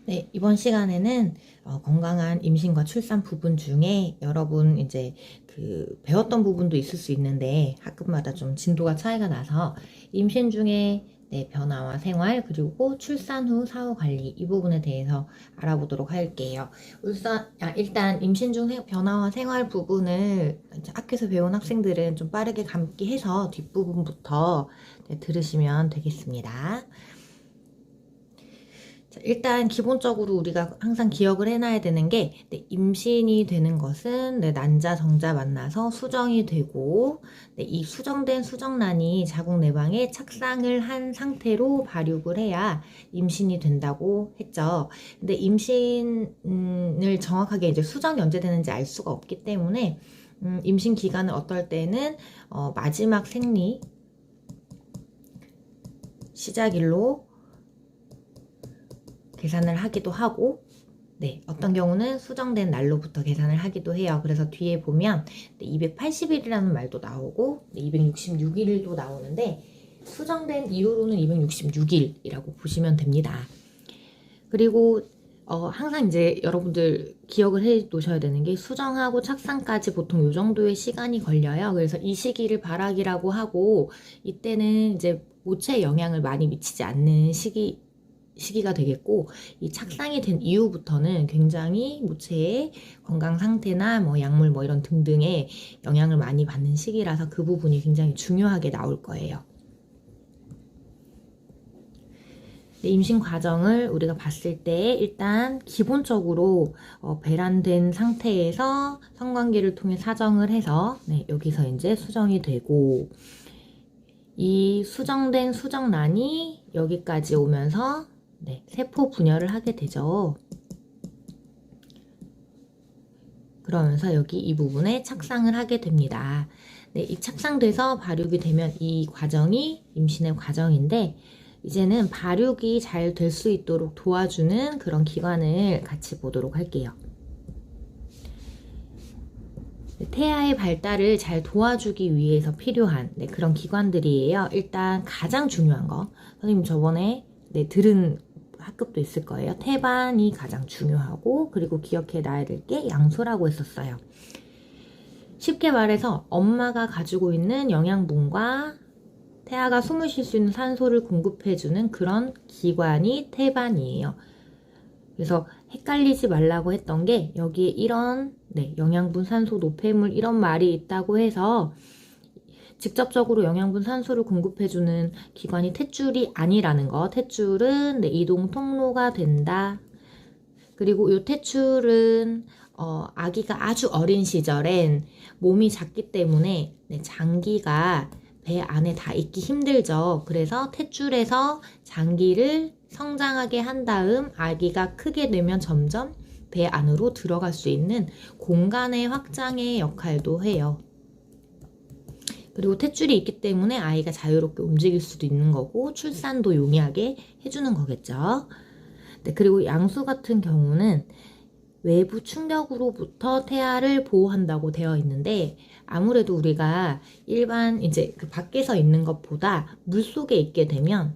네, 이번 시간에는 건강한 임신과 출산 부분 중에 여러분 이제 배웠던 부분도 있을 수 있는데 학급마다 좀 진도가 차이가 나서 임신 중에 변화와 생활 그리고 출산 후 사후 관리 이 부분에 대해서 알아보도록 할게요. 일단 임신 중 변화와 생활 부분을 이제 학교에서 배운 학생들은 좀 빠르게 감기 해서 뒷부분부터 들으시면 되겠습니다. 일단 기본적으로 우리가 항상 기억을 해놔야 되는 게 임신이 되는 것은 난자 정자 만나서 수정이 되고 이 수정된 수정란이 자궁 내방에 착상을 한 상태로 발육을 해야 임신이 된다고 했죠. 근데 임신을 정확하게 이제 수정이 언제 되는지 알 수가 없기 때문에 임신 기간은 어떨 때는 마지막 생리 시작일로 계산을 하기도 하고 어떤 경우는 수정된 날로부터 계산을 하기도 해요. 그래서 뒤에 보면 280일이라는 말도 나오고 266일도 나오는데 수정된 이후로는 266일이라고 보시면 됩니다. 그리고 항상 이제 여러분들 기억을 해 놓으셔야 되는 게 수정하고 착상까지 보통 이 정도의 시간이 걸려요. 그래서 이 시기를 발학이라고 하고 이때는 이제 모체에 영향을 많이 미치지 않는 시기가 되겠고, 이 착상이 된 이후부터는 굉장히 모체의 건강 상태나 약물 이런 등등의 영향을 많이 받는 시기라서 그 부분이 굉장히 중요하게 나올 거예요. 임신 과정을 우리가 봤을 때 일단 기본적으로 배란된 상태에서 성관계를 통해 사정을 해서 여기서 이제 수정이 되고, 이 수정된 수정란이 여기까지 오면서 세포 분열을 하게 되죠. 그러면서 여기 이 부분에 착상을 하게 됩니다. 이 착상돼서 발육이 되면 이 과정이 임신의 과정인데, 이제는 발육이 잘 될 수 있도록 도와주는 그런 기관을 같이 보도록 할게요. 태아의 발달을 잘 도와주기 위해서 필요한 그런 기관들이에요. 일단 가장 중요한 거, 선생님 저번에 들은 학급도 있을 거예요. 태반이 가장 중요하고, 그리고 기억해 놔야 될 게 양소라고 했었어요. 쉽게 말해서 엄마가 가지고 있는 영양분과 태아가 숨을 쉴 수 있는 산소를 공급해주는 그런 기관이 태반이에요. 그래서 헷갈리지 말라고 했던 게 여기에 이런 영양분, 산소, 노폐물 이런 말이 있다고 해서 직접적으로 영양분, 산소를 공급해주는 기관이 탯줄이 아니라는 거. 탯줄은 이동 통로가 된다. 그리고 이 탯줄은 아기가 아주 어린 시절엔 몸이 작기 때문에 장기가 배 안에 다 있기 힘들죠. 그래서 탯줄에서 장기를 성장하게 한 다음 아기가 크게 되면 점점 배 안으로 들어갈 수 있는 공간의 확장의 역할도 해요. 그리고 탯줄이 있기 때문에 아이가 자유롭게 움직일 수도 있는 거고 출산도 용이하게 해주는 거겠죠. 그리고 양수 같은 경우는 외부 충격으로부터 태아를 보호한다고 되어 있는데, 아무래도 우리가 일반 이제 밖에서 있는 것보다 물속에 있게 되면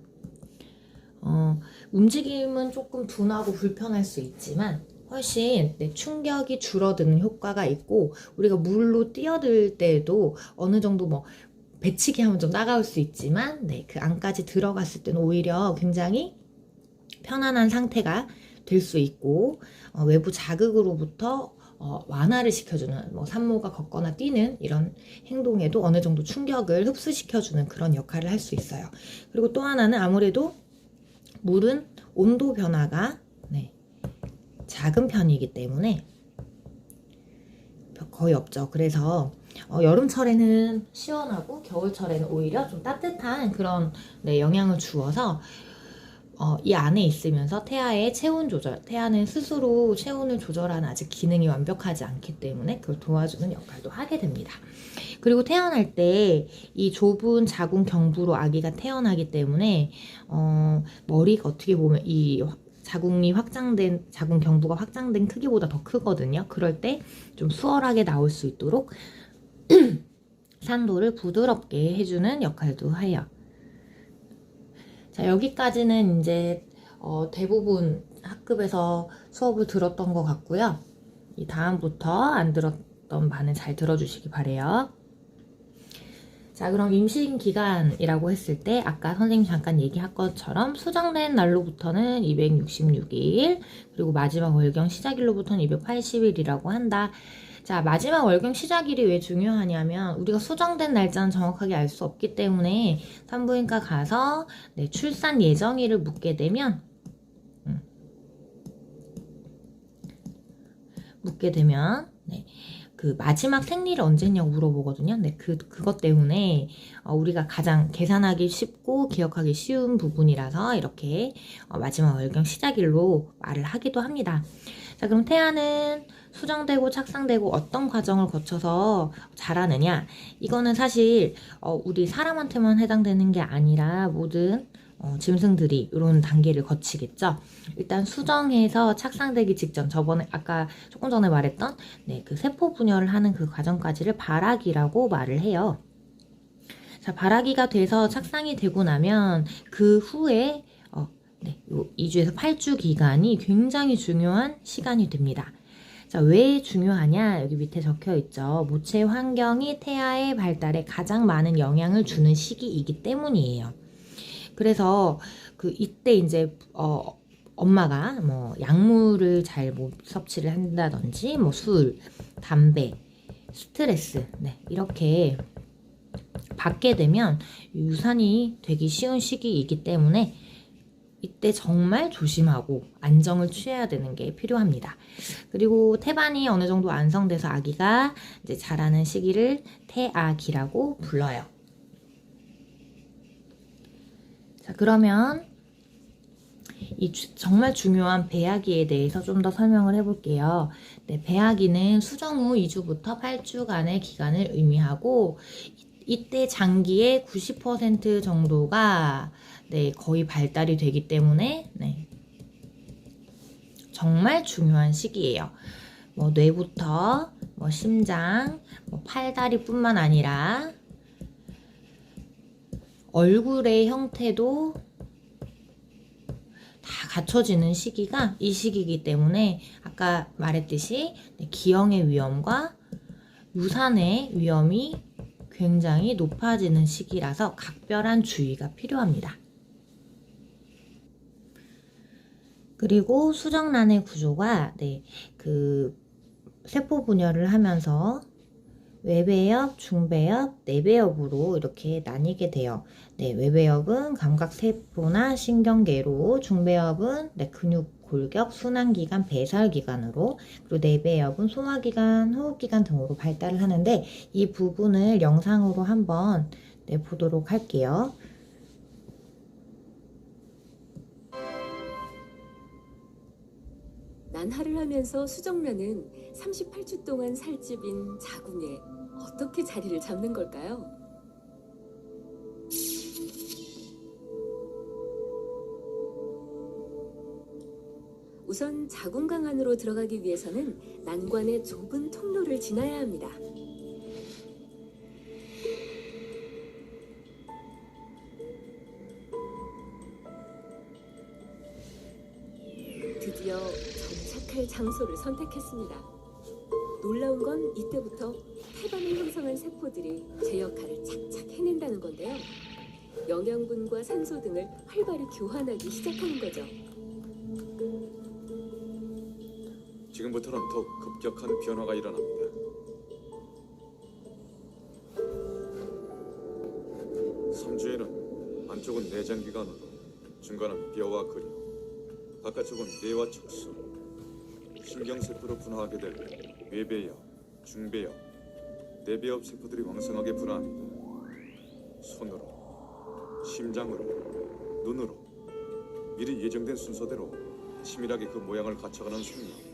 움직임은 조금 둔하고 불편할 수 있지만 훨씬 충격이 줄어드는 효과가 있고, 우리가 물로 뛰어들 때도 어느 정도 배치기 하면 좀 따가울 수 있지만 그 안까지 들어갔을 때는 오히려 굉장히 편안한 상태가 될 수 있고, 외부 자극으로부터 완화를 시켜주는 산모가 걷거나 뛰는 이런 행동에도 어느 정도 충격을 흡수시켜주는 그런 역할을 할 수 있어요. 그리고 또 하나는 아무래도 물은 온도 변화가 작은 편이기 때문에 거의 없죠. 그래서 여름철에는 시원하고 겨울철에는 오히려 좀 따뜻한 그런 영향을 주어서 이 안에 있으면서 태아의 체온 조절, 태아는 스스로 체온을 조절하는 아직 기능이 완벽하지 않기 때문에 그걸 도와주는 역할도 하게 됩니다. 그리고 태어날 때 이 좁은 자궁 경부로 아기가 태어나기 때문에 머리가 어떻게 보면 이 자궁 경부가 확장된 크기보다 더 크거든요. 그럴 때 좀 수월하게 나올 수 있도록 산도를 부드럽게 해주는 역할도 해요. 자, 여기까지는 이제 대부분 학급에서 수업을 들었던 것 같고요. 이 다음부터 안 들었던 반은 잘 들어주시기 바래요. 자, 그럼 임신기간이라고 했을 때 아까 선생님 잠깐 얘기한 것처럼 수정된 날로부터는 266일, 그리고 마지막 월경 시작일로부터는 280일이라고 한다. 자, 마지막 월경 시작일이 왜 중요하냐면 우리가 수정된 날짜는 정확하게 알 수 없기 때문에 산부인과 가서 출산 예정일을 묻게 되면 그 마지막 생리를 언제 했냐고 물어보거든요. 근데 그것 때문에 우리가 가장 계산하기 쉽고 기억하기 쉬운 부분이라서 이렇게 마지막 월경 시작일로 말을 하기도 합니다. 자, 그럼 태아는 수정되고 착상되고 어떤 과정을 거쳐서 자라느냐? 이거는 사실 우리 사람한테만 해당되는 게 아니라 모든 짐승들이 이런 단계를 거치겠죠. 일단 수정해서 착상되기 직전, 저번에 아까 조금 전에 말했던 그 세포 분열을 하는 그 과정까지를 발아기라고 말을 해요. 자, 발아기가 돼서 착상이 되고 나면 그 후에 요 2주에서 8주 기간이 굉장히 중요한 시간이 됩니다. 자, 왜 중요하냐? 여기 밑에 적혀 있죠. 모체 환경이 태아의 발달에 가장 많은 영향을 주는 시기이기 때문이에요. 그래서 이때 이제 엄마가 뭐 약물을 잘 못 섭취를 한다든지 뭐 술, 담배, 스트레스 이렇게 받게 되면 유산이 되기 쉬운 시기이기 때문에 이때 정말 조심하고 안정을 취해야 되는 게 필요합니다. 그리고 태반이 어느 정도 완성돼서 아기가 이제 자라는 시기를 태아기라고 불러요. 자, 그러면 이 정말 중요한 배아기에 대해서 좀 더 설명을 해볼게요. 배아기는 수정 후 2주부터 8주간의 기간을 의미하고 이때 장기의 90% 정도가 거의 발달이 되기 때문에 정말 중요한 시기예요. 뭐 뇌부터 뭐 심장, 뭐 팔다리뿐만 아니라 얼굴의 형태도 다 갖춰지는 시기가 이 시기이기 때문에 아까 말했듯이 기형의 위험과 유산의 위험이 굉장히 높아지는 시기라서 각별한 주의가 필요합니다. 그리고 수정란의 구조가 그 세포 분열을 하면서 외배엽, 중배엽, 내배엽으로 이렇게 나뉘게 돼요. 외배엽은 감각세포나 신경계로, 중배엽은 근육, 골격, 순환기관, 배설기관으로, 그리고 내배엽은 소화기관, 호흡기관 등으로 발달을 하는데 이 부분을 영상으로 한번 보도록 할게요. 난하를 하면서 수정란은 38주 동안 살집인 자궁에 어떻게 자리를 잡는 걸까요? 우선 자궁강 안으로 들어가기 위해서는 난관의 좁은 통로를 지나야 합니다. 드디어 정착할 장소를 선택했습니다. 놀라운 건 이때부터 태반을 형성한 세포들이 제 역할을 착착 해낸다는 건데요. 영양분과 산소 등을 활발히 교환하기 시작하는 거죠. 지금부터는 더욱 급격한 변화가 일어납니다. 삼주에는 안쪽은 내장기관으로, 중간은 뼈와 근육, 바깥쪽은 뇌와 척수, 신경세포로 분화하게 될 외배엽, 중배엽, 내배엽 세포들이 왕성하게 분화합니다. 손으로, 심장으로, 눈으로 미리 예정된 순서대로 치밀하게 그 모양을 갖춰가는 순간,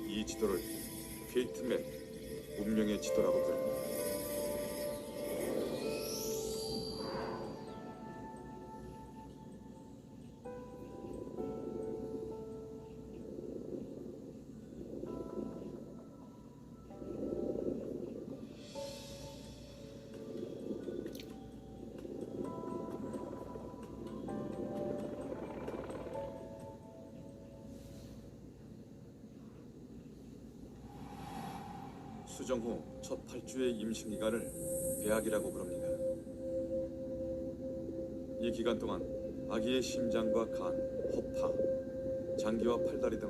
이 지도를 페이트맨, 운명의 지도라고 부릅니다. 수정 후 첫 8주의 임신 기간을 배학이라고 부릅니다. 이 기간 동안 아기의 심장과 간, 허파, 장기와 팔다리 등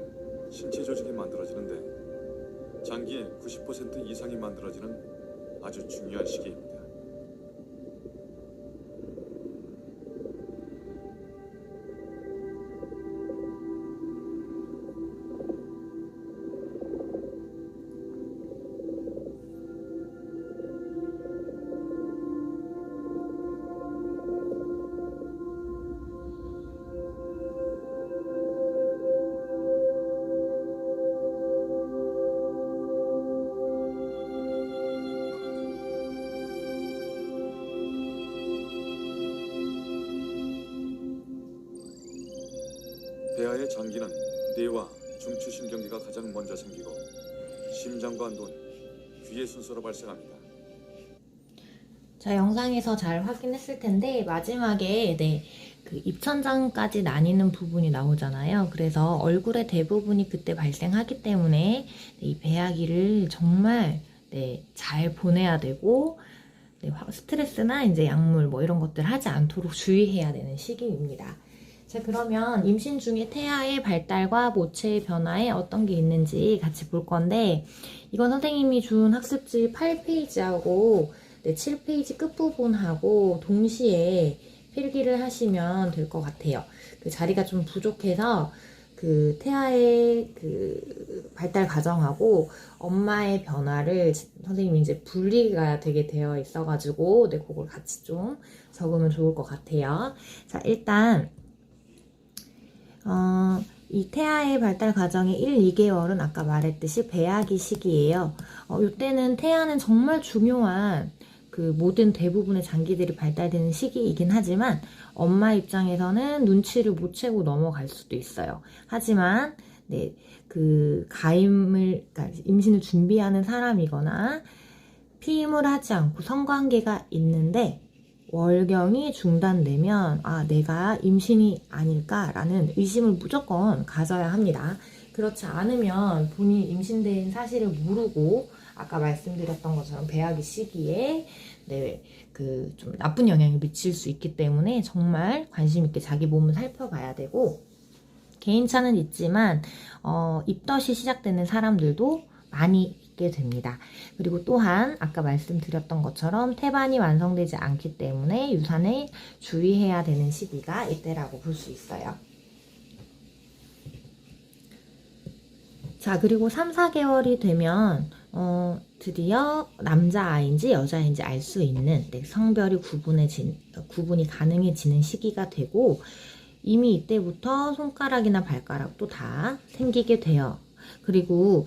신체 조직이 만들어지는데 장기의 90% 이상이 만들어지는 아주 중요한 시기입니다. 배아의 장기는 뇌와 중추신경계가 가장 먼저 생기고 심장과 눈, 귀의 순서로 발생합니다. 자, 영상에서 잘 확인했을 텐데 마지막에 그 입천장까지 나뉘는 부분이 나오잖아요. 그래서 얼굴의 대부분이 그때 발생하기 때문에 이 배아기를 정말 잘 보내야 되고 스트레스나 이제 약물 뭐 이런 것들 하지 않도록 주의해야 되는 시기입니다. 자, 그러면 임신 중에 태아의 발달과 모체의 변화에 어떤 게 있는지 같이 볼 건데, 이건 선생님이 준 학습지 8페이지하고 7페이지 끝부분하고 동시에 필기를 하시면 될 것 같아요. 그 자리가 좀 부족해서 그 태아의 그 발달 과정하고 엄마의 변화를 선생님이 이제 분리가 되게 되어 있어가지고 그걸 같이 좀 적으면 좋을 것 같아요. 자, 일단 이 태아의 발달 과정의 1, 2개월은 아까 말했듯이 배아기 시기예요. 이때는 태아는 정말 중요한 그 모든 대부분의 장기들이 발달되는 시기이긴 하지만 엄마 입장에서는 눈치를 못 채고 넘어갈 수도 있어요. 하지만 그 그러니까 임신을 준비하는 사람이거나 피임을 하지 않고 성관계가 있는데 월경이 중단되면 내가 임신이 아닐까라는 의심을 무조건 가져야 합니다. 그렇지 않으면 본인이 임신된 사실을 모르고 아까 말씀드렸던 것처럼 배아기 시기에 그 좀 나쁜 영향을 미칠 수 있기 때문에 정말 관심 있게 자기 몸을 살펴봐야 되고, 개인차는 있지만 입덧이 시작되는 사람들도 많이 있게 됩니다. 그리고 또한 아까 말씀드렸던 것처럼 태반이 완성되지 않기 때문에 유산에 주의해야 되는 시기가 이때라고 볼 수 있어요. 자, 그리고 3, 4개월이 되면 드디어 남자아이인지 여자아이인지 알 수 있는 성별이 구분이 가능해지는 시기가 되고, 이미 이때부터 손가락이나 발가락도 다 생기게 돼요. 그리고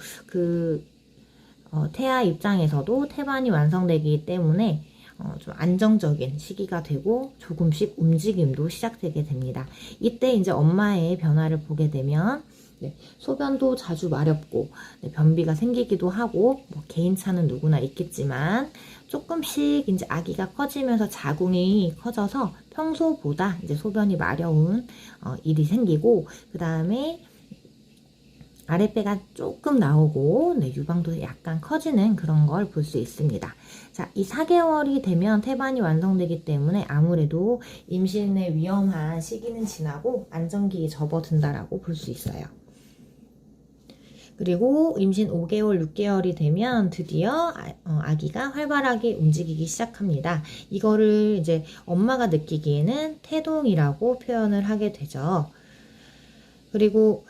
태아 입장에서도 태반이 완성되기 때문에 좀 안정적인 시기가 되고 조금씩 움직임도 시작되게 됩니다. 이때 이제 엄마의 변화를 보게 되면 소변도 자주 마렵고 변비가 생기기도 하고, 뭐 개인차는 누구나 있겠지만 조금씩 이제 아기가 커지면서 자궁이 커져서 평소보다 이제 소변이 마려운 일이 생기고, 그 다음에 아랫배가 조금 나오고 유방도 약간 커지는 그런 걸 볼 수 있습니다. 자, 이 4개월이 되면 태반이 완성되기 때문에 아무래도 임신의 위험한 시기는 지나고 안정기에 접어든다라고 볼 수 있어요. 그리고 임신 5개월, 6개월이 되면 드디어 아기가 활발하게 움직이기 시작합니다. 이거를 이제 엄마가 느끼기에는 태동이라고 표현을 하게 되죠. 그리고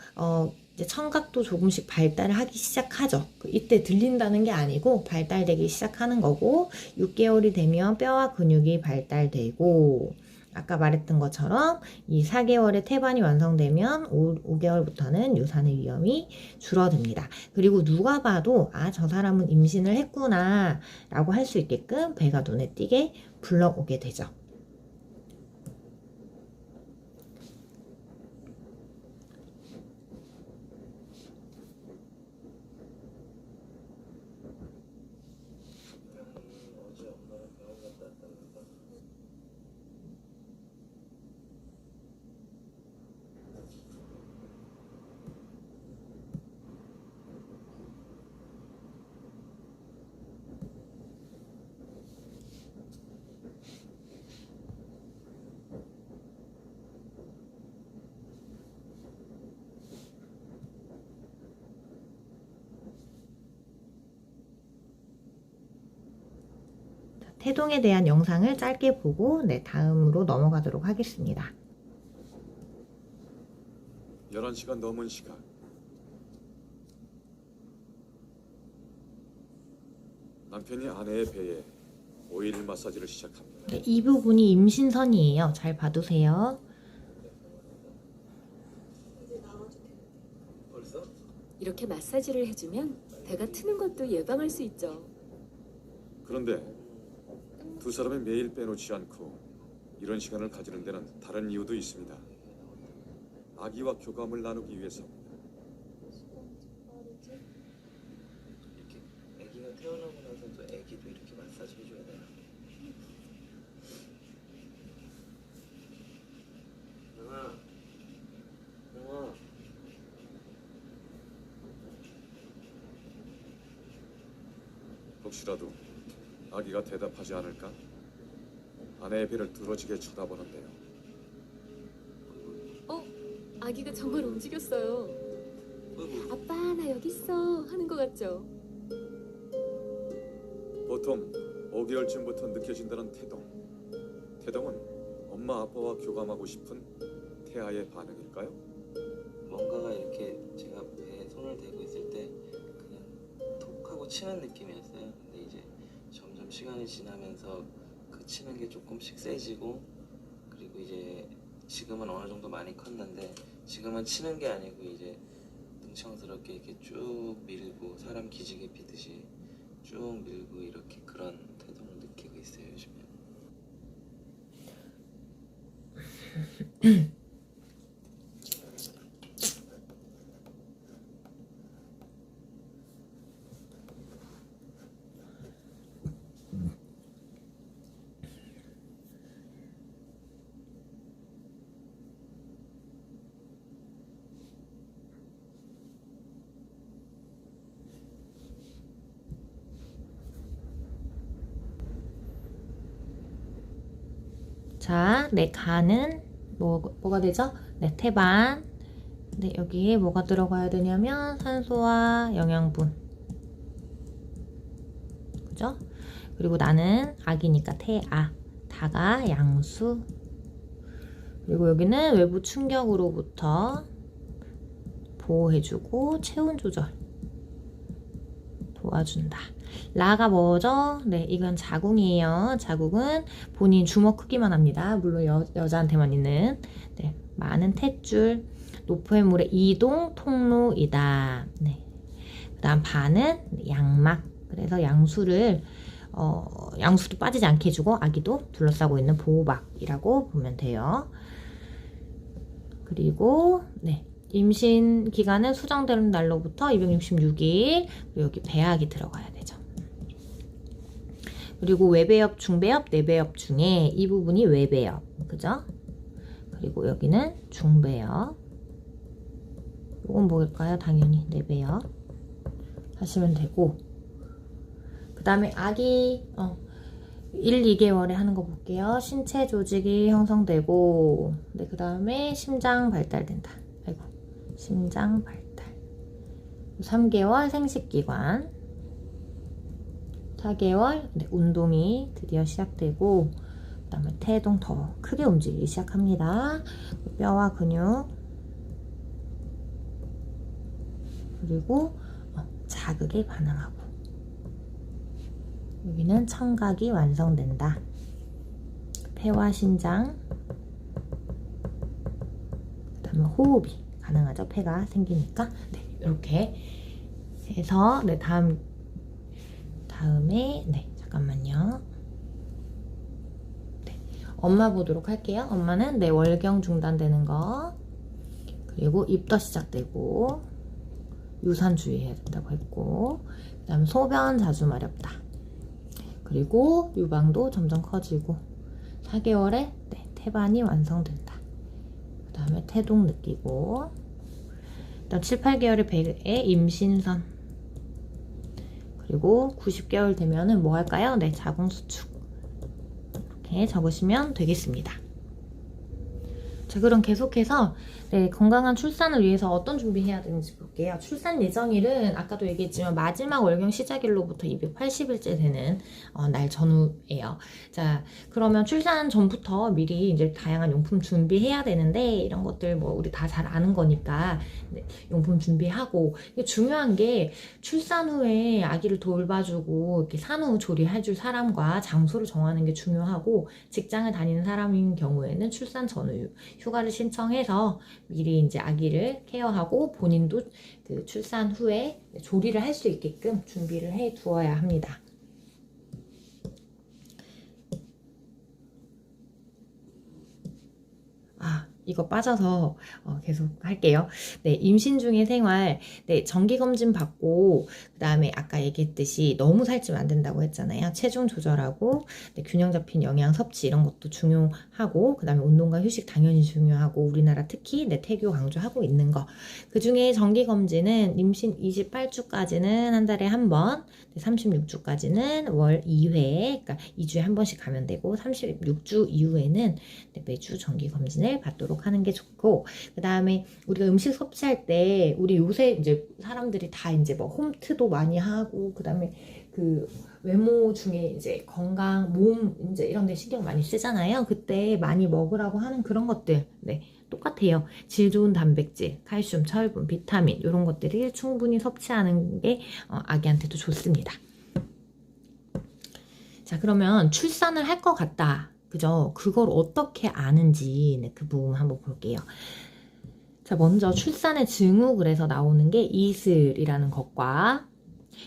이제 청각도 조금씩 발달을 하기 시작하죠. 이때 들린다는 게 아니고 발달되기 시작하는 거고, 6개월이 되면 뼈와 근육이 발달되고, 아까 말했던 것처럼 이 4개월에 태반이 완성되면 5개월부터는 유산의 위험이 줄어듭니다. 그리고 누가 봐도 저 사람은 임신을 했구나 라고 할 수 있게끔 배가 눈에 띄게 불러오게 되죠. 태동에 대한 영상을 짧게 보고 네, 다음으로 넘어가도록 하겠습니다. 11시가 넘은 시각. 남편이 아내의 배에 오일 마사지를 시작합니다. 네, 이 부분이 임신선이에요. 잘 봐두세요. 이렇게 마사지를 해주면 배가 트는 것도 예방할 수 있죠. 그런데 두 사람이 매일 빼놓지 않고 이런 시간을 가지는 데는 다른 이유도 있습니다. 아기와 교감을 나누기 위해서입니다. 이렇게 아기가 태어나고 나서도 아기도 이렇게 마사지 해줘야 돼요. 영아, 영아. 혹시라도 아기가 대답하지 않을까? 아내의 배를 두러지게 쳐다보는데요. 아기가 정말 움직였어요. 아빠 나 여기 있어 하는 것 같죠? 보통 5개월쯤부터 느껴진다는 태동. 태동은 엄마 아빠와 교감하고 싶은 태아의 반응일까요? 뭔가가 이렇게 제가 배에 손을 대고 있을 때 그냥 톡 하고 치는 느낌이었어요. 근데 이제 점점 시간이 지나면서 그 치는 게 조금씩 세지고, 그리고 이제 지금은 어느 정도 많이 컸는데 지금은 치는 게 아니고 이제 능청스럽게 이렇게 쭉 밀고 사람 기지개 피듯이 쭉 밀고 이렇게 그런 태동을 느끼고 있어요, 요즘에. 자, 네, 간은 뭐가 되죠? 네, 태반. 네, 여기에 뭐가 들어가야 되냐면 산소와 영양분. 그죠? 그리고 나는 아기니까 태아. 다가 양수. 그리고 여기는 외부 충격으로부터 보호해주고 체온 조절 도와준다. 라가 뭐죠? 네, 이건 자궁이에요. 자궁은 본인 주먹 크기만 합니다. 물론 여자한테만 있는 네, 많은 탯줄, 노폐물의 이동 통로이다. 네. 그다음 반은 양막. 그래서 양수도 빠지지 않게 해주고 아기도 둘러싸고 있는 보호막이라고 보면 돼요. 그리고 네. 임신 기간은 수정되는 날로부터 266일. 여기 배악이 들어가야 되죠. 그리고 외배엽, 중배엽, 내배엽 중에 이 부분이 외배엽. 그죠? 그리고 여기는 중배엽. 이건 뭘까요? 당연히 내배엽 하시면 되고, 그 다음에 아기 1, 2개월에 하는 거 볼게요. 신체 조직이 형성되고, 네, 그 다음에 심장 발달된다. 아이고, 심장 발달. 3개월 생식기관. 4개월 네, 운동이 드디어 시작되고, 그 다음에 태동 더 크게 움직이기 시작합니다. 뼈와 근육, 그리고 자극에 반응하고, 여기는 청각이 완성된다. 폐와 신장, 그 다음에 호흡이 가능하죠. 폐가 생기니까. 네, 이렇게 해서 네, 다음에 네, 잠깐만요. 네, 엄마 보도록 할게요. 엄마는 네, 월경 중단되는 거, 그리고 입덧 시작되고 유산 주의해야 된다고 했고, 그 다음에 소변 자주 마렵다. 그리고 유방도 점점 커지고 4개월에 네, 태반이 완성된다. 그 다음에 태동 느끼고, 그다음 7, 8개월의 배에 임신선, 그리고 90개월 되면은 뭐 할까요? 네, 자궁수축. 이렇게 적으시면 되겠습니다. 자, 그럼 계속해서 건강한 출산을 위해서 어떤 준비해야 되는지 볼게요. 출산 예정일은 아까도 얘기했지만 마지막 월경 시작일로부터 280일째 되는 날 전후예요. 자, 그러면 출산 전부터 미리 이제 다양한 용품 준비해야 되는데 이런 것들 뭐 우리 다 잘 아는 거니까 용품 준비하고, 이게 중요한 게 출산 후에 아기를 돌봐주고 이렇게 산후 조리해줄 사람과 장소를 정하는 게 중요하고, 직장을 다니는 사람인 경우에는 출산 전후 휴가를 신청해서 미리 이제 아기를 케어하고 본인도 그 출산 후에 조리를 할 수 있게끔 준비를 해 두어야 합니다. 이거 빠져서 계속 할게요. 네, 임신 중의 생활, 네, 정기검진 받고, 그 다음에 아까 얘기했듯이 너무 살찌면 안 된다고 했잖아요. 체중 조절하고, 네, 균형 잡힌 영양 섭취 이런 것도 중요하고, 그 다음에 운동과 휴식 당연히 중요하고, 우리나라 특히 태교 강조하고 있는 거. 그 중에 정기검진은 임신 28주까지는 한 달에 한 번, 36주까지는 월 2회, 그러니까 2주에 한 번씩 가면 되고, 36주 이후에는 매주 정기검진을 받도록 하는 게 좋고, 그 다음에 우리가 음식 섭취할 때 우리 요새 이제 사람들이 다 이제 뭐 홈트도 많이 하고, 그 다음에 그 외모 중에 이제 건강, 몸 이제 이런 데 신경 많이 쓰잖아요. 그때 많이 먹으라고 하는 그런 것들, 네, 똑같아요. 질 좋은 단백질, 칼슘, 철분, 비타민 이런 것들을 충분히 섭취하는 게 아기한테도 좋습니다. 자, 그러면 출산을 할 것 같다, 그죠? 그걸 어떻게 아는지 그 부분 한번 볼게요. 자, 먼저 출산의 징후 그래서 나오는 게 이슬이라는 것과,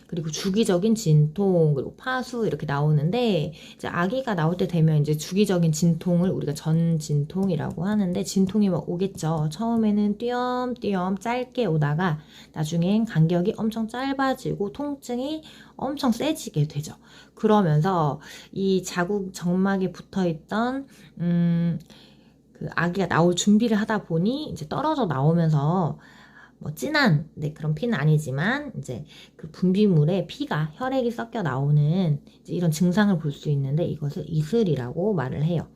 그리고 주기적인 진통, 그리고 파수 이렇게 나오는데, 이제 아기가 나올 때 되면 이제 주기적인 진통을 우리가 전진통이라고 하는데, 진통이 막 오겠죠. 처음에는 띄엄띄엄 짧게 오다가 나중엔 간격이 엄청 짧아지고 통증이 엄청 세지게 되죠. 그러면서 이 자궁 정막에 붙어있던 그 아기가 나올 준비를 하다 보니 이제 떨어져 나오면서 뭐 진한 그런 피는 아니지만 이제 그 분비물에 피가, 혈액이 섞여 나오는 이제 이런 증상을 볼 수 있는데, 이것을 이슬이라고 말을 해요.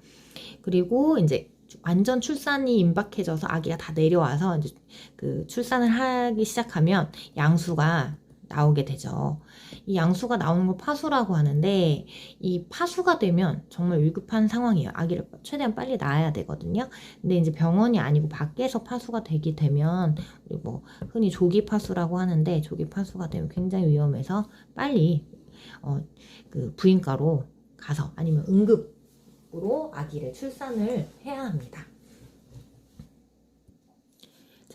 그리고 이제 완전 출산이 임박해져서 아기가 다 내려와서 이제 그 출산을 하기 시작하면 양수가 나오게 되죠. 이 양수가 나오는 걸 파수라고 하는데, 이 파수가 되면 정말 위급한 상황이에요. 아기를 최대한 빨리 낳아야 되거든요. 근데 이제 병원이 아니고 밖에서 파수가 되게 되면, 뭐 흔히 조기 파수라고 하는데, 조기 파수가 되면 굉장히 위험해서 빨리 그 부인과로 가서 아니면 응급으로 아기를 출산을 해야 합니다.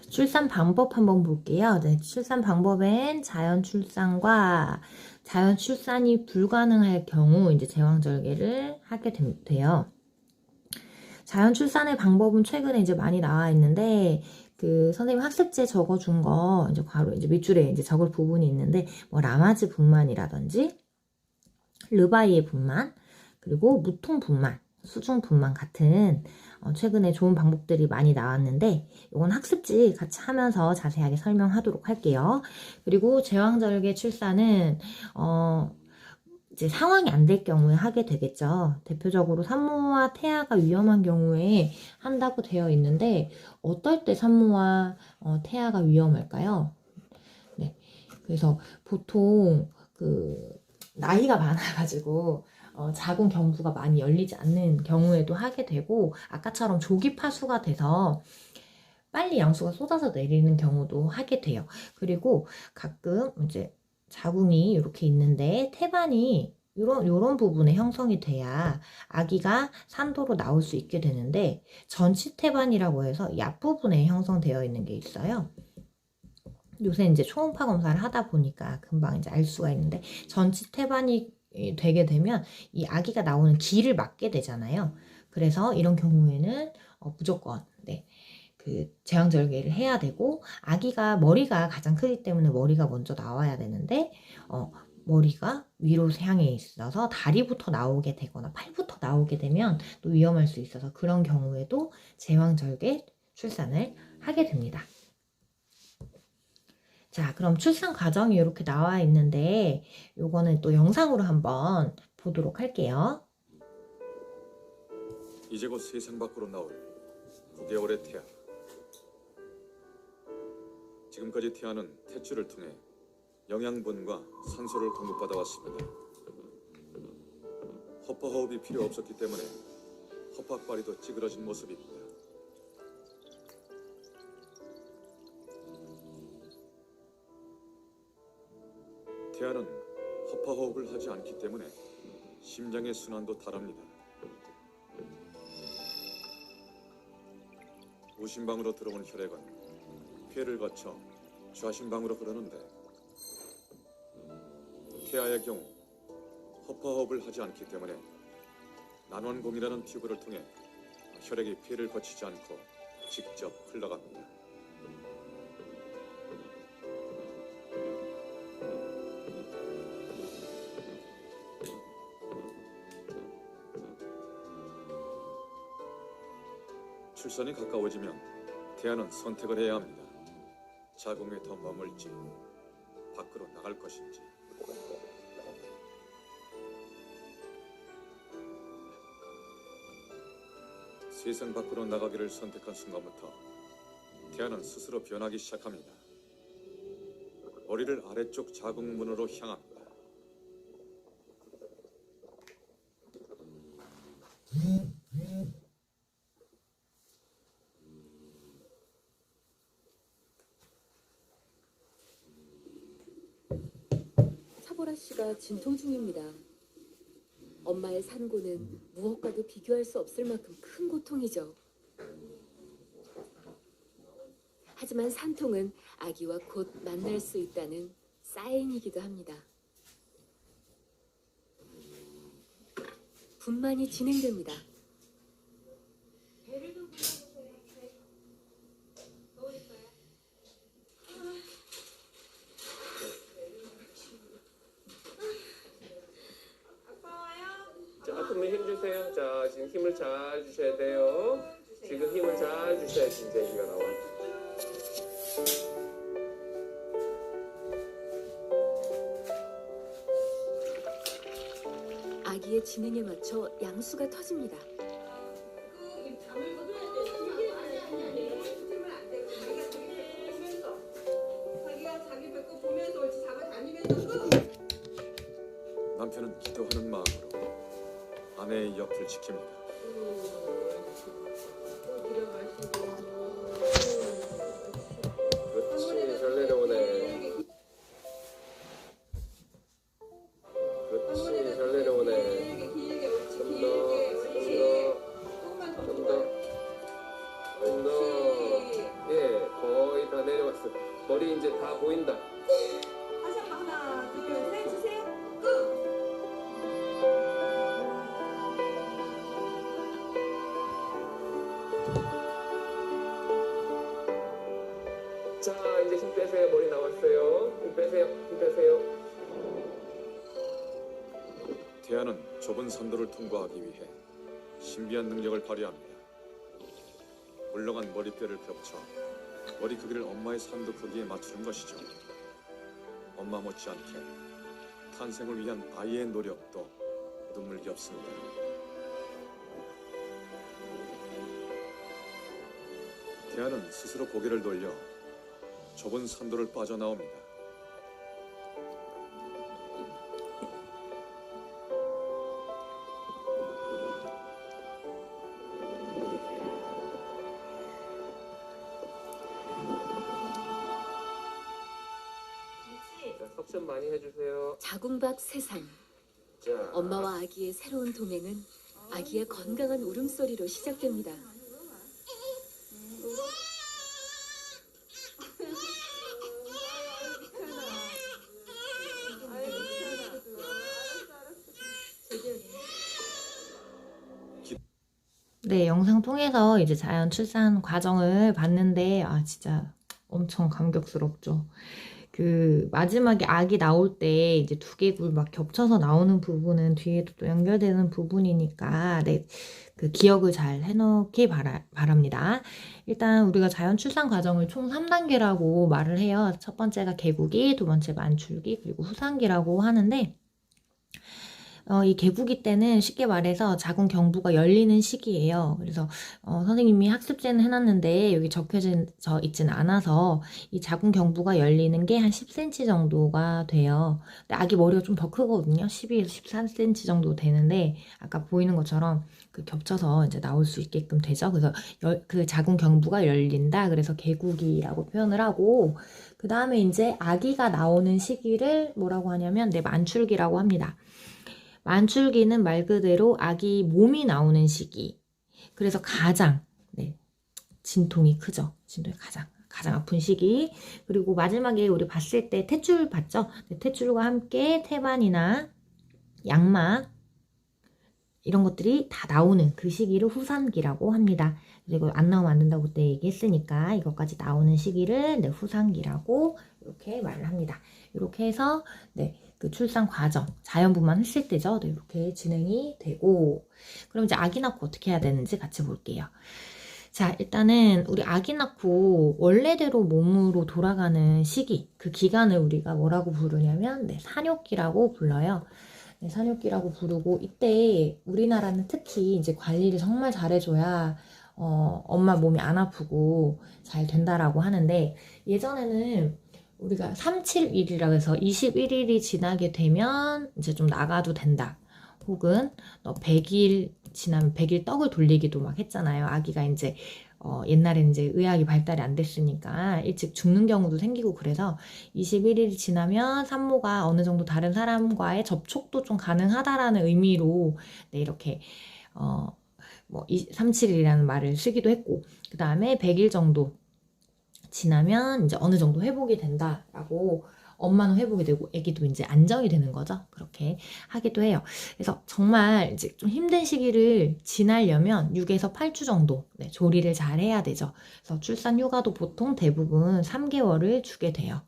출산 방법 한번 볼게요. 네, 출산 방법엔 자연 출산과 자연 출산이 불가능할 경우 이제 제왕절개를 하게 돼요. 자연 출산의 방법은 최근에 이제 많이 나와 있는데, 그 선생님 학습지에 적어준 거 이제 바로 이제 밑줄에 이제 적을 부분이 있는데, 뭐 라마즈 분만이라든지 르바이의 분만, 그리고 무통 분만, 수중 분만 같은 최근에 좋은 방법들이 많이 나왔는데, 이건 학습지 같이 하면서 자세하게 설명하도록 할게요. 그리고 제왕절개 출산은 이제 상황이 안 될 경우에 하게 되겠죠. 대표적으로 산모와 태아가 위험한 경우에 한다고 되어 있는데, 어떨 때 산모와 태아가 위험할까요? 네, 그래서 보통 그 나이가 많아가지고 자궁 경부가 많이 열리지 않는 경우에도 하게 되고, 아까처럼 조기 파수가 돼서 빨리 양수가 쏟아져 내리는 경우도 하게 돼요. 그리고 가끔 이제 자궁이 이렇게 있는데 태반이 요런 부분에 형성이 돼야 아기가 산도로 나올 수 있게 되는데, 전치 태반이라고 해서 이 앞부분에 형성되어 있는 게 있어요. 요새 이제 초음파 검사를 하다 보니까 금방 이제 알 수가 있는데, 전치 태반이 되게 되면 이 아기가 나오는 길을 막게 되잖아요. 그래서 이런 경우에는 무조건 그 제왕절개를 해야 되고, 아기가 머리가 가장 크기 때문에 머리가 먼저 나와야 되는데, 머리가 위로 향해 있어서 다리부터 나오게 되거나 팔부터 나오게 되면 또 위험할 수 있어서, 그런 경우에도 제왕절개 출산을 하게 됩니다. 자, 그럼 출산 과정이 이렇게 나와 있는데, 요거는 또 영상으로 한번 보도록 할게요. 이제 곧 세상 밖으로 나올 9개월의 태아. 지금까지 태아는 탯줄을 통해 영양분과 산소를 공급받아 왔습니다. 허파 호흡이 필요 없었기 때문에 허파과리도 찌그러진 모습입니다. 태아는 허파 호흡을 하지 않기 때문에 심장의 순환도 다릅니다. 우심방으로 들어온 혈액은 폐를 거쳐 좌심방으로 흐르는데 태아의 경우 허파 호흡을 하지 않기 때문에 난원공이라는 튜브를 통해 혈액이 폐를 거치지 않고 직접 흘러갑니다. 출산이 가까워지면 태아는 선택을 해야 합니다. 자궁에 더 머물지, 밖으로 나갈 것인지. 세상 밖으로 나가기를 선택한 순간부터 태아는 스스로 변하기 시작합니다. 머리를 아래쪽 자궁문으로 향합니다. 차보라 씨가 진통 중입니다. 엄마의 산고는 무엇과도 비교할 수 없을 만큼 큰 고통이죠. 하지만 산통은 아기와 곧 만날 수 있다는 사인이기도 합니다. 분만이 진행됩니다. 자, 그러면 힘 주세요. 자, 지금 힘을 잘 주셔야 돼요. 지금 힘을 잘 주셔야지 이제 애기가 나와. 아기의 진행에 맞춰 양수가 터집니다. 남편은 기도하는 마음으로 아내의 옆을 지킵니다. 그렇지, 잘 내려오네. 그렇지, 잘 내려오네. 좀 더. 예, 거의 다 내려왔어. 머리 이제 다 보인다. 다시 한번 하나, 둘, 셋 주세요. 자, 이제 힘 빼세요. 머리 나왔어요. 힘 빼세요. 힘 빼세요. 태아는 좁은 산도를 통과하기 위해 신비한 능력을 발휘합니다. 물렁한 머리뼈를 겹쳐 머리 크기를 엄마의 산도 크기에 맞추는 것이죠. 엄마 못지않게 탄생을 위한 아이의 노력도 눈물겹습니다. 태아는 스스로 고개를 돌려 좁은 산도를 빠져나옵니다. 자, 석션 많이 해주세요. 자궁 밖 세상. 자, 엄마와 아기의 새로운 동행은 아기의 건강한 울음소리로 시작됩니다. 네, 영상 통해서 이제 자연 출산 과정을 봤는데, 아, 진짜 엄청 감격스럽죠. 그, 마지막에 아기 나올 때 이제 두개골 막 겹쳐서 나오는 부분은 뒤에도 또 연결되는 부분이니까, 네, 그 기억을 잘 해놓기 바랍니다. 일단 우리가 자연 출산 과정을 총 3단계라고 말을 해요. 첫 번째가 개구기, 두 번째가 안출기, 그리고 후산기라고 하는데, 이 개구기 때는 쉽게 말해서 자궁 경부가 열리는 시기예요. 그래서 선생님이 학습제는 해놨는데 여기 적혀져 있지는 않아서 이 자궁 경부가 열리는 게 한 10cm 정도가 돼요. 근데 아기 머리가 좀 더 크거든요. 12에서 13cm 정도 되는데 아까 보이는 것처럼 그 겹쳐서 이제 나올 수 있게끔 되죠. 그래서 그 자궁 경부가 열린다. 그래서 개구기라고 표현을 하고 그 다음에 이제 아기가 나오는 시기를 뭐라고 하냐면 만출기라고 합니다. 만출기는 말 그대로 아기 몸이 나오는 시기. 그래서 가장 진통이 크죠. 진통이 가장 아픈 시기. 그리고 마지막에 우리 봤을 때 탯줄 봤죠? 탯줄과 함께 태반이나 양막 이런 것들이 다 나오는 그 시기를 후산기라고 합니다. 그리고 안 나오면 안 된다고 그때 얘기했으니까 이것까지 나오는 시기를 후산기라고 이렇게 말을 합니다. 이렇게 해서 그 출산 과정, 자연분만 했을 때죠. 이렇게 진행이 되고 그럼 이제 아기 낳고 어떻게 해야 되는지 같이 볼게요. 자, 일단은 우리 아기 낳고 원래대로 몸으로 돌아가는 시기, 그 기간을 우리가 뭐라고 부르냐면 산욕기라고 불러요. 산욕기라고 부르고 이때 우리나라는 특히 이제 관리를 정말 잘해줘야 엄마 몸이 안 아프고 잘 된다라고 하는데 예전에는 우리가 371이라고 해서 21일이 지나게 되면 이제 좀 나가도 된다. 혹은 100일 지나면 100일 떡을 돌리기도 막 했잖아요. 아기가 이제 옛날에는 이제 의학이 발달이 안 됐으니까 일찍 죽는 경우도 생기고 그래서 21일이 지나면 산모가 어느 정도 다른 사람과의 접촉도 좀 가능하다라는 의미로 이렇게 37일이라는 말을 쓰기도 했고 그 다음에 100일 정도 지나면 이제 어느 정도 회복이 된다라고 엄마는 회복이 되고 아기도 이제 안정이 되는 거죠. 그렇게 하기도 해요. 그래서 정말 이제 좀 힘든 시기를 지나려면 6에서 8주 정도 조리를 잘 해야 되죠. 그래서 출산 휴가도 보통 대부분 3개월을 주게 돼요.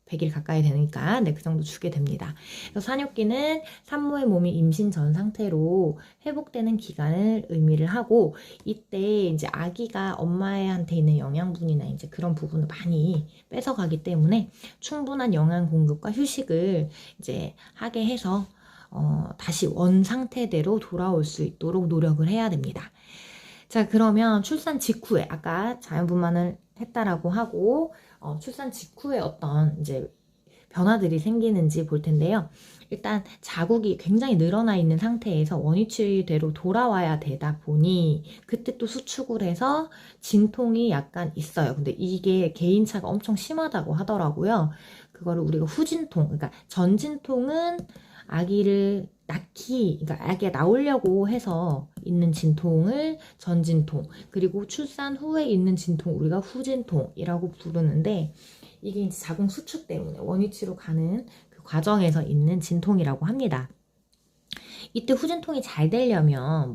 100일 가까이 되니까 그 정도 주게 됩니다. 그래서 산욕기는 산모의 몸이 임신 전 상태로 회복되는 기간을 의미를 하고 이때 이제 아기가 엄마한테 있는 영양분이나 이제 그런 부분을 많이 뺏어가기 때문에 충분한 영양 공급과 휴식을 이제 하게 해서 다시 원 상태대로 돌아올 수 있도록 노력을 해야 됩니다. 자, 그러면 출산 직후에 아까 자연분만을 했다라고 하고 출산 직후에 어떤 이제 변화들이 생기는지 볼 텐데요. 일단 자국이 굉장히 늘어나 있는 상태에서 원위치대로 돌아와야 되다 보니 그때 또 수축을 해서 진통이 약간 있어요. 근데 이게 개인차가 엄청 심하다고 하더라고요. 그거를 우리가 후진통, 그러니까 전진통은 아기를 그러니까 아기가 나오려고 해서 있는 진통을 전진통, 그리고 출산 후에 있는 진통 우리가 후진통이라고 부르는데 이게 이제 자궁 수축 때문에 원위치로 가는 그 과정에서 있는 진통이라고 합니다. 이때 후진통이 잘 되려면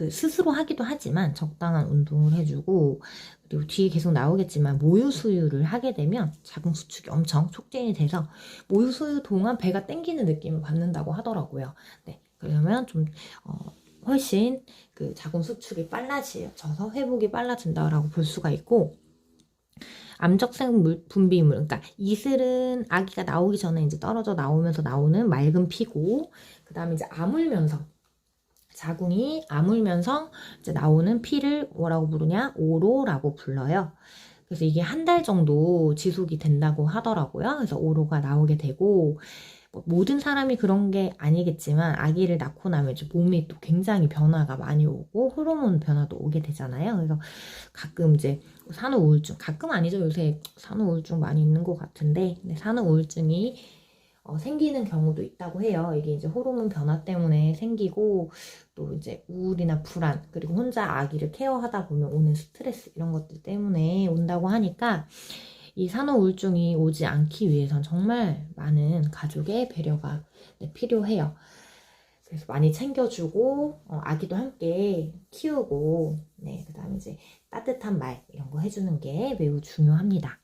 스스로 하기도 하지만 적당한 운동을 해주고 그리고 뒤에 계속 나오겠지만 모유 수유를 하게 되면 자궁 수축이 엄청 촉진이 돼서 모유 수유 동안 배가 땡기는 느낌을 받는다고 하더라고요. 그러면 좀 훨씬 그 자궁 수축이 빨라져서 회복이 빨라진다라고 볼 수가 있고 암적생 분비물, 그러니까 이슬은 아기가 나오기 전에 이제 떨어져 나오면서 나오는 맑은 피고, 그 다음에 이제 자궁이 아물면서 이제 나오는 피를 뭐라고 부르냐? 오로라고 불러요. 그래서 이게 한 달 정도 지속이 된다고 하더라고요. 그래서 오로가 나오게 되고, 모든 사람이 그런 게 아니겠지만 아기를 낳고 나면 이제 몸이 또 굉장히 변화가 많이 오고 호르몬 변화도 오게 되잖아요. 그래서 가끔 이제 산후우울증, 가끔 아니죠. 요새 산후우울증 많이 있는 것 같은데 산후우울증이 생기는 경우도 있다고 해요. 이게 이제 호르몬 변화 때문에 생기고 또 이제 우울이나 불안 그리고 혼자 아기를 케어하다 보면 오는 스트레스 이런 것들 때문에 온다고 하니까 이 산후우울증이 오지 않기 위해선 정말 많은 가족의 배려가 필요해요. 그래서 많이 챙겨주고 아기도 함께 키우고 그 다음에 이제 따뜻한 말 이런 거 해주는 게 매우 중요합니다.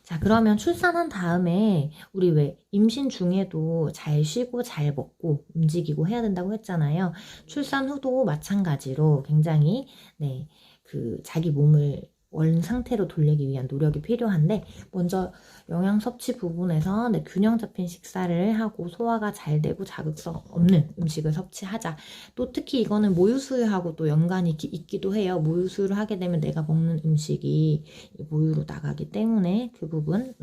자, 그러면 출산한 다음에 우리 왜 임신 중에도 잘 쉬고 잘 먹고 움직이고 해야 된다고 했잖아요. 출산 후도 마찬가지로 굉장히 그 자기 몸을 원 상태로 돌리기 위한 노력이 필요한데 먼저 영양 섭취 부분에서 균형 잡힌 식사를 하고 소화가 잘 되고 자극성 없는 음식을 섭취하자. 또 특히 이거는 모유수유하고 또 연관이 있기도 해요. 모유수유를 하게 되면 내가 먹는 음식이 모유로 나가기 때문에 그 부분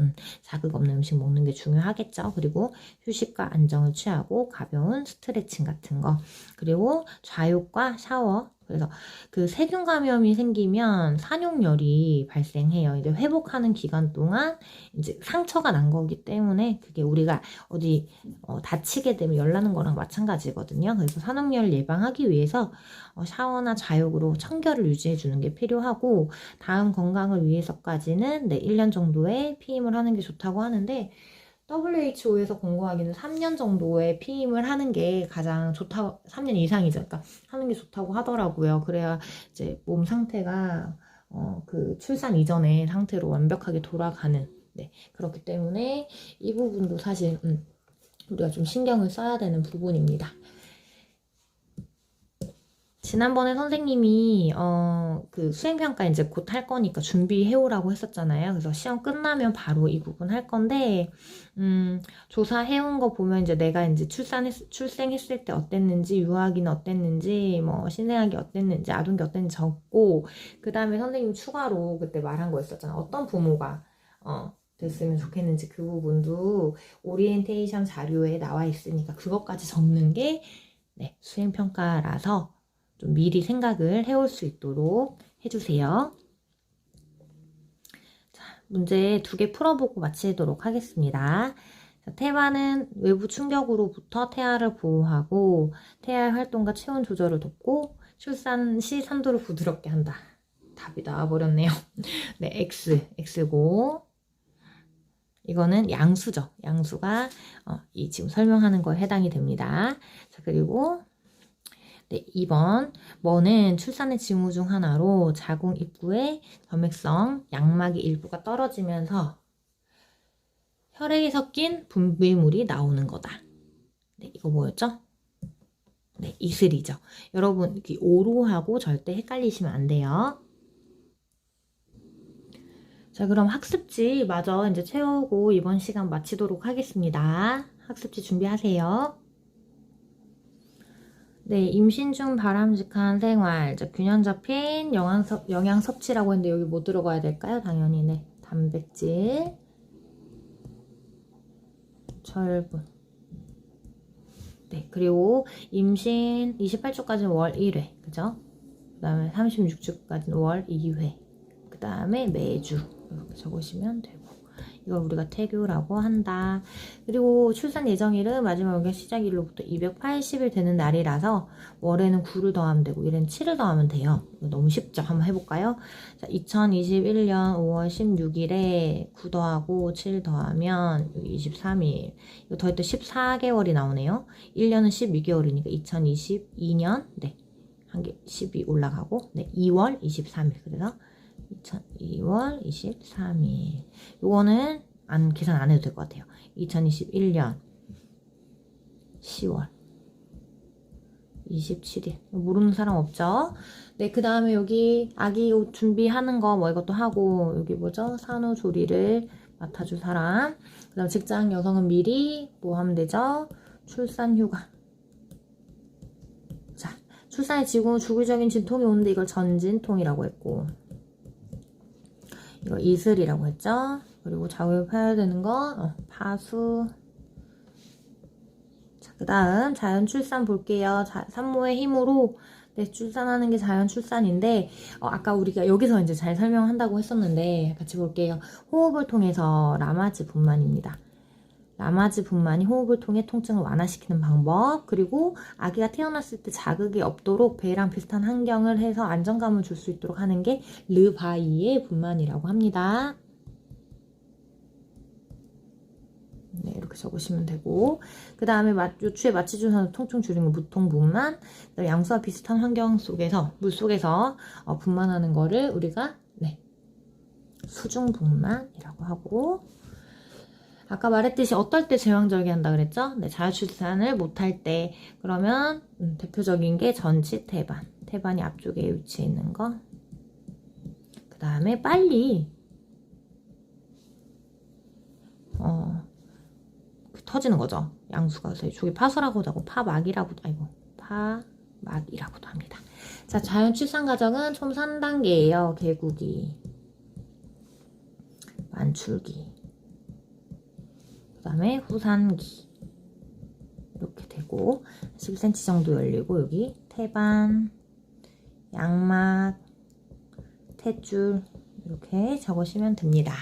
자극 없는 음식 먹는 게 중요하겠죠. 그리고 휴식과 안정을 취하고 가벼운 스트레칭 같은 거, 그리고 좌욕과 샤워. 그래서 그 세균 감염이 생기면 산용열이 발생해요. 이제 회복하는 기간 동안 이제 상처가 난 거기 때문에 그게 우리가 어디 다치게 되면 열 나는 거랑 마찬가지거든요. 그래서 산용열 예방하기 위해서 샤워나 좌욕으로 청결을 유지해 주는 게 필요하고, 다음 건강을 위해서까지는 1년 정도의 피임을 하는 게 좋다고 하는데, WHO에서 권고하기는 3년 정도의 피임을 하는 게 가장 좋다고, 3년 이상이죠. 그러니까 하는 게 좋다고 하더라고요. 그래야 이제 몸 상태가 그 출산 이전의 상태로 완벽하게 돌아가는, 그렇기 때문에 이 부분도 사실 우리가 좀 신경을 써야 되는 부분입니다. 지난번에 선생님이 그 수행평가 이제 곧 할 거니까 준비해오라고 했었잖아요. 그래서 시험 끝나면 바로 이 부분 할 건데, 조사해온 거 보면 이제 내가 이제 출생했을 때 어땠는지, 유아기는 어땠는지, 뭐 신생아기 어땠는지, 아동기 어땠는지 적고, 그 다음에 선생님 추가로 그때 말한 거 있었잖아. 어떤 부모가 됐으면 좋겠는지 그 부분도 오리엔테이션 자료에 나와 있으니까 그것까지 적는 게 수행평가라서 좀 미리 생각을 해올 수 있도록 해주세요. 자, 문제 2개 풀어보고 마치도록 하겠습니다. 자, 태아는 외부 충격으로부터 태아를 보호하고 태아의 활동과 체온 조절을 돕고 출산 시 산도를 부드럽게 한다. 답이 나와버렸네요. X고 이거는 양수죠. 양수가 이 지금 설명하는 거에 해당이 됩니다. 자, 그리고 2번 뭐는 출산의 징후 중 하나로 자궁 입구의 점액성 양막의 일부가 떨어지면서 혈액이 섞인 분비물이 나오는 거다. 이거 뭐였죠? 이슬이죠. 여러분 오로하고 절대 헷갈리시면 안 돼요. 자, 그럼 학습지 마저 이제 채우고 이번 시간 마치도록 하겠습니다. 학습지 준비하세요. 임신 중 바람직한 생활, 균형 잡힌 영양 섭취라고 했는데 여기 뭐 들어가야 될까요? 당연히 단백질, 철분. 그리고 임신 28주까지는 월 1회, 그죠? 그 다음에 36주까지는 월 2회, 그 다음에 매주 이렇게 적으시면 되고, 이걸 우리가 태교라고 한다. 그리고 출산 예정일은 마지막 여기 시작일로부터 280일 되는 날이라서 월에는 9를 더하면 되고 일에는 7을 더하면 돼요. 이거 너무 쉽죠? 한번 해볼까요? 자, 2021년 5월 16일에 9 더하고 7 더하면 23일. 이거 더했더니 14개월이 나오네요. 1년은 12개월이니까 2022년 한 개 12 올라가고 2월 23일. 그래서 2월 23일. 요거는 계산 안 해도 될 것 같아요. 2021년 10월 27일. 모르는 사람 없죠? 그 다음에 여기 아기 옷 준비하는 거 뭐 이것도 하고, 여기 뭐죠? 산후조리를 맡아줄 사람. 그 다음 직장 여성은 미리 뭐 하면 되죠? 출산휴가. 자, 출산의 주기적인 진통이 오는데 이걸 전진통이라고 했고, 이거 이슬이라고 했죠. 그리고 좌우에 펴야 되는 거 파수. 자, 그 다음 자연 출산 볼게요. 산모의 힘으로 출산하는 게 자연 출산인데, 아까 우리가 여기서 이제 잘 설명한다고 했었는데 같이 볼게요. 호흡을 통해서 라마즈 분만입니다. 라마즈 분만이 호흡을 통해 통증을 완화시키는 방법, 그리고 아기가 태어났을 때 자극이 없도록 배랑 비슷한 환경을 해서 안정감을 줄 수 있도록 하는 게 르바이의 분만이라고 합니다. 이렇게 적으시면 되고, 그 다음에 요추의 마취주사는 통증 줄이는 무통 분만, 양수와 비슷한 환경 속에서 물속에서 분만하는 거를 우리가 수중 분만이라고 하고, 아까 말했듯이 어떨 때 제왕절개 한다 그랬죠? 자유출산을 못할 때, 그러면 대표적인 게 전치 태반. 태반이 앞쪽에 위치해 있는 거. 그 그 다음에 빨리 터지는 거죠. 양수가. 그래서 저기 파수라고도 하고 파막이라고도 파막이라고도 합니다. 자, 자연 출산 과정은 총 3단계예요. 개구기, 만출기, 그 다음에 후산기 이렇게 되고 10cm 정도 열리고 여기 태반, 양막, 탯줄 이렇게 적으시면 됩니다.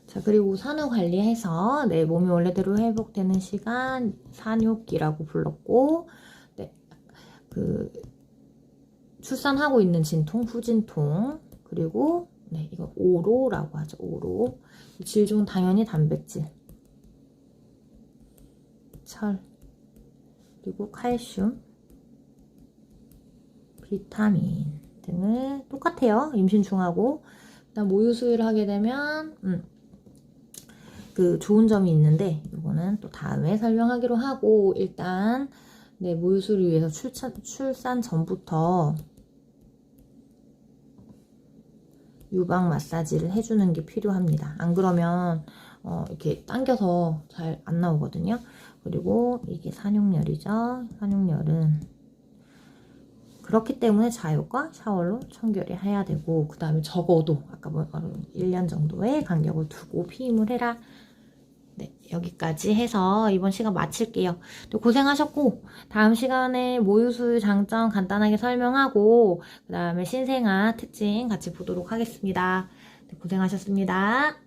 자, 그리고 산후 관리해서 내 몸이 원래대로 회복되는 시간 산후기라고 불렀고, 네, 그 출산하고 있는 진통, 후진통, 그리고 네, 이거 오로라고 하죠. 오로. 질 중 당연히 단백질, 철, 그리고 칼슘, 비타민 등을 똑같아요. 임신 중하고. 그다음 모유 수유를 하게 되면 그 좋은 점이 있는데 이거는 또 다음에 설명하기로 하고, 일단 네, 모유 수유를 위해서 출산 전부터 유방 마사지를 해주는 게 필요합니다. 안 그러면 이렇게 당겨서 잘 안 나오거든요. 그리고 이게 산육열이죠. 산육열은 그렇기 때문에 자유과 샤워로 청결을 해야 되고, 그 다음에 적어도 아까 1년 정도의 간격을 두고 피임을 해라. 네, 여기까지 해서 이번 시간 마칠게요. 고생하셨고, 다음 시간에 모유수유 장점 간단하게 설명하고, 그 다음에 신생아 특징 같이 보도록 하겠습니다. 네, 고생하셨습니다.